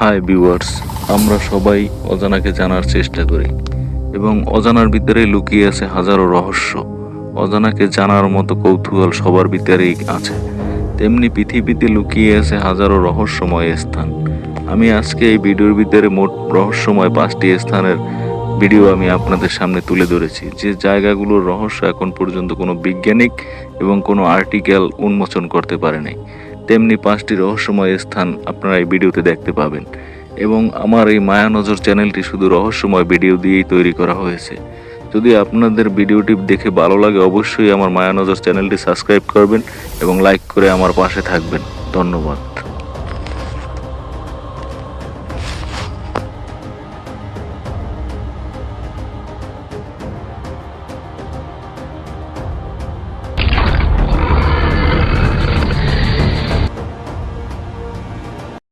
Hi viewers, আমরা সবাই অজানাকে জানার চেষ্টা করি এবং অজানার ভিতরে লুকিয়ে আছে হাজারো রহস্য। অজানাকে জানার মতো কৌতূহল সবার ভিতরেই আছে, তেমনি পৃথিবীতে লুকিয়ে আছে হাজারো রহস্যময় স্থান। আমি আজকে এই ভিডিওর ভিতরে মোট রহস্যময় 5টি স্থানের ভিডিও আমি আপনাদের সামনে তুলে ধরেছি, যে জায়গাগুলোর রহস্য এখন পর্যন্ত কোনো বৈজ্ঞানিক এবং কোনো আর্টিকেল উন্মোচন করতে পারে নাই। তেমনি 5টি রহস্যময় স্থান আপনারা এই ভিডিওতে দেখতে পাবেন। এবং আমার এই মায়া নজর চ্যানেলটি শুধু রহস্যময় ভিডিও দিয়েই তৈরি করা হয়েছে। যদি আপনাদের ভিডিওটি দেখে ভালো লাগে, অবশ্যই আমার মায়া নজর চ্যানেলটি সাবস্ক্রাইব করবেন এবং লাইক করে আমার পাশে থাকবেন। ধন্যবাদ।